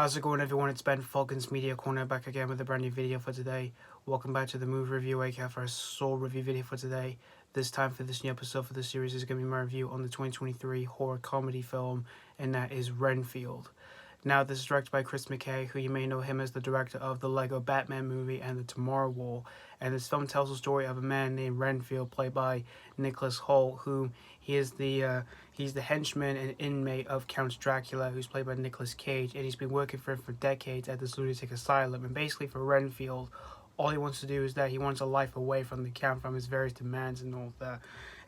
How's it going, everyone? It's Ben Falcons Media Corner back again with a brand new video for today. Welcome back to the movie review. I have our sole review video for today. This time for this new episode for the series is going to be my review on the 2023 horror comedy film, and that is Renfield. Now, this is directed by Chris McKay, who you may know him as the director of the Lego Batman movie and the Tomorrow War. And this film tells the story of a man named Renfield, played by Nicolas, who he's the henchman and inmate of Count Dracula, who's played by Nicolas Cage, and he's been working for him for decades at this lunatic asylum. And basically, for Renfield, all he wants to do is that he wants a life away from the Count, from his various demands and all that,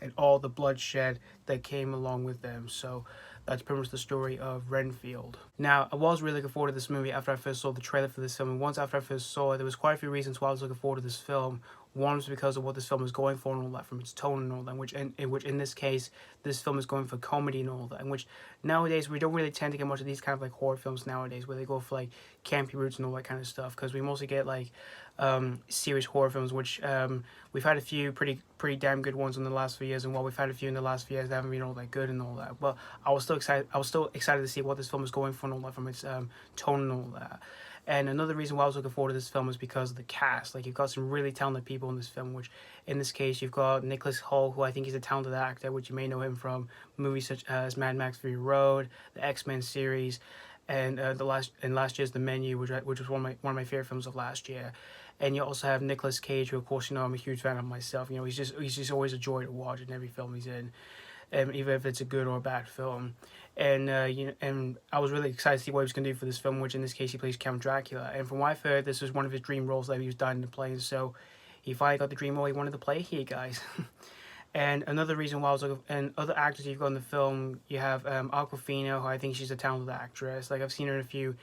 and all the bloodshed that came along with them. So that's pretty much the story of Renfield. Now, I was really looking forward to this movie after I first saw the trailer for this film, and once after I first saw it, there was quite a few reasons why I was looking forward to this film. One was because of what this film is going for and all that, from its tone and all that, which in this case, this film is going for comedy and all that, in which nowadays we don't really tend to get much of these kind of like horror films nowadays, where they go for like campy roots and all that kind of stuff, because we mostly get like serious horror films, which we've had a few pretty damn good ones in the last few years, and while we've had a few in the last few years, they haven't been all that good and all that. But I was still excited to see what this film is going for and all that, from its tone and all that. And another reason why I was looking forward to this film is because of the cast. Like, you've got some really talented people in this film, which in this case you've got Nicolas, who I think he's a talented actor, which you may know him from movies such as Mad Max Fury Road, the X-Men series, and last year's The Menu, which was one of my favorite films of last year. And you also have Nicolas Cage, who of course I'm a huge fan of myself. You know, he's just always a joy to watch in every film he's in, even if it's a good or a bad film. And and I was really excited to see what he was going to do for this film, which in this case he plays Count Dracula. And from what I've heard, this was one of his dream roles that he was dying to play, and so he finally got the dream role he wanted to play here, guys. And another reason why I was looking, and other actors you've got in the film, you have Awkwafina, who I think she's a talented actress. Like, I've seen her in a few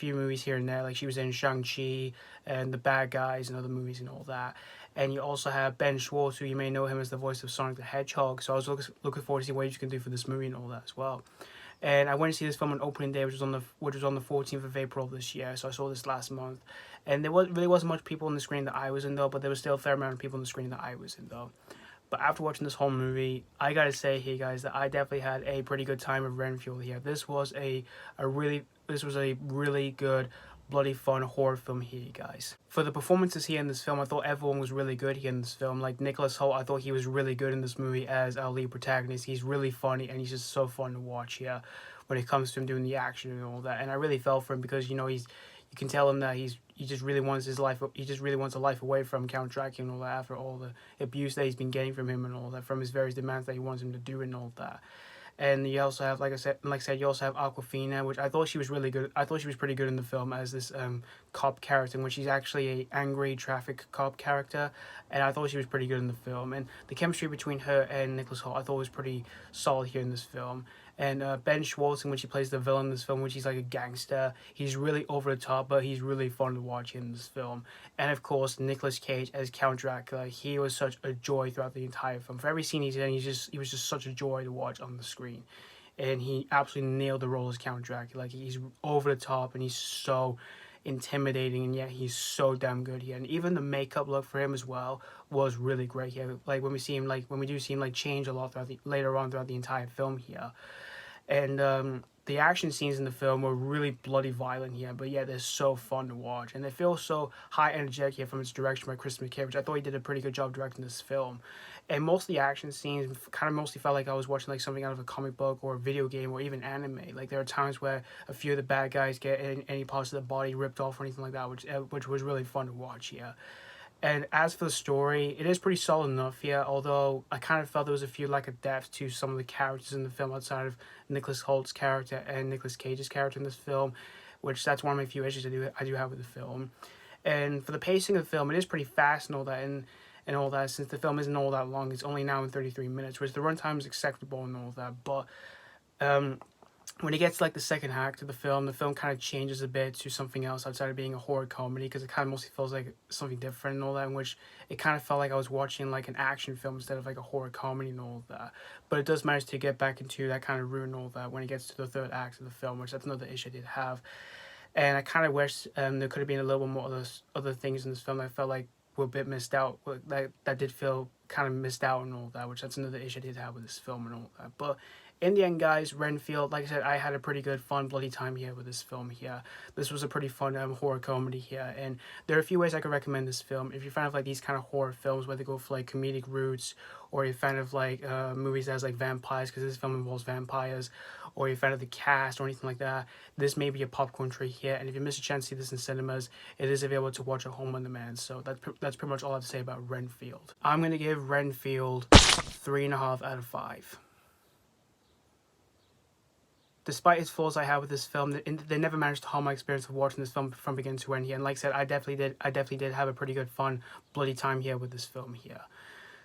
movies here and there. Like, she was in Shang-Chi and The Bad Guys and other movies and all that. And you also have Ben Schwartz, who you may know him as the voice of Sonic the Hedgehog. So I was looking forward to see what he can do for this movie and all that as well. And I went to see this film on opening day, which was on the 14th of April this year. So I saw this last month, and there really wasn't much people on the screen that I was in though, but there was still a fair amount of people on the screen that I was in though. But after watching this whole movie, I gotta say here, guys, that I definitely had a pretty good time with Renfield here. This was a really good, bloody fun horror film here, guys. For the performances here in this film, I thought everyone was really good here in this film. Like, Nicolas, I thought he was really good in this movie as our lead protagonist. He's really funny, and he's just so fun to watch here when it comes to him doing the action and all that. And I really felt for him, because you can tell him that he just really wants his life. He just really wants a life away from Count Dracula and all that, after all the abuse that he's been getting from him and all that, from his various demands that he wants him to do and all that. And you also have, like I said, you also have Awkwafina, which I thought she was really good. I thought she was pretty good in the film as this cop character, in which she's actually a angry traffic cop character, and I thought she was pretty good in the film. And the chemistry between her and Nicolas, I thought was pretty solid here in this film. And Ben Schwartz, in which he plays the villain in this film, which he's like a gangster. He's really over the top, but he's really fun to watch in this film. And of course, Nicolas Cage as Count Dracula. He was such a joy throughout the entire film. For every scene he's in, he was just such a joy to watch on the screen. And he absolutely nailed the role as Count Dracula. Like, he's over the top, and he's so intimidating, and yet he's so damn good here. And even the makeup look for him as well was really great here. Like, when we do see him change a lot later on throughout the entire film here. And the action scenes in the film were really bloody violent here, but yeah, they're so fun to watch, and they feel so high energetic here from its direction by Chris McKay, which I thought he did a pretty good job directing this film. And most of the action scenes kind of mostly felt like I was watching like something out of a comic book or a video game or even anime. Like, there are times where a few of the bad guys get any parts of the body ripped off or anything like that, which was really fun to watch here. And as for the story, it is pretty solid enough here, although I kind of felt there was a few lack of depth to some of the characters in the film outside of Nicolas Hoult's character and Nicolas Cage's character in this film, which that's one of my few issues I do have with the film. And for the pacing of the film, it is pretty fast and all that, and all that, since the film isn't all that long. It's only now in 33 minutes, which the runtime is acceptable and all that, but when it gets to like the second act of the film kind of changes a bit to something else outside of being a horror comedy, because it kind of mostly feels like something different and all that, in which it kind of felt like I was watching like an action film instead of like a horror comedy and all that. But it does manage to get back into that kind of route and all that when it gets to the third act of the film, which that's another issue I did have. And I kind of wish there could have been a little bit more other things in this film that I felt like were a bit missed out, that did feel kind of missed out on all that, which that's another issue I did have with this film and all that. But in the end, guys, Renfield, like I said, I had a pretty good, fun, bloody time here with this film here. This was a pretty fun horror comedy here, and there are a few ways I could recommend this film. If you're a fan of like these kind of horror films where they go for like comedic roots, or you're a fan of like movies that has like vampires, because this film involves vampires, or you're a fan of the cast or anything like that, this may be a popcorn treat here. And if you miss a chance to see this in cinemas, it is available to watch at home on demand. So that's pretty much all I have to say about Renfield. I'm going to give Renfield 3.5 out of 5. Despite its flaws I had with this film, they never managed to harm my experience of watching this film from beginning to end here. And like I said, I definitely did have a pretty good, fun, bloody time here with this film here.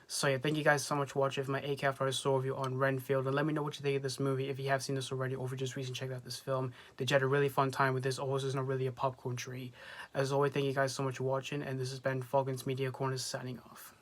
So yeah, thank you guys so much for watching my ACAF for a Saw review on Renfield, and let me know what you think of this movie if you have seen this already, or if you just recently checked out this film. Did you have a really fun time with this, or was this not really a popcorn treat? As always, thank you guys so much for watching, and this has been Falcon's Media Corner signing off.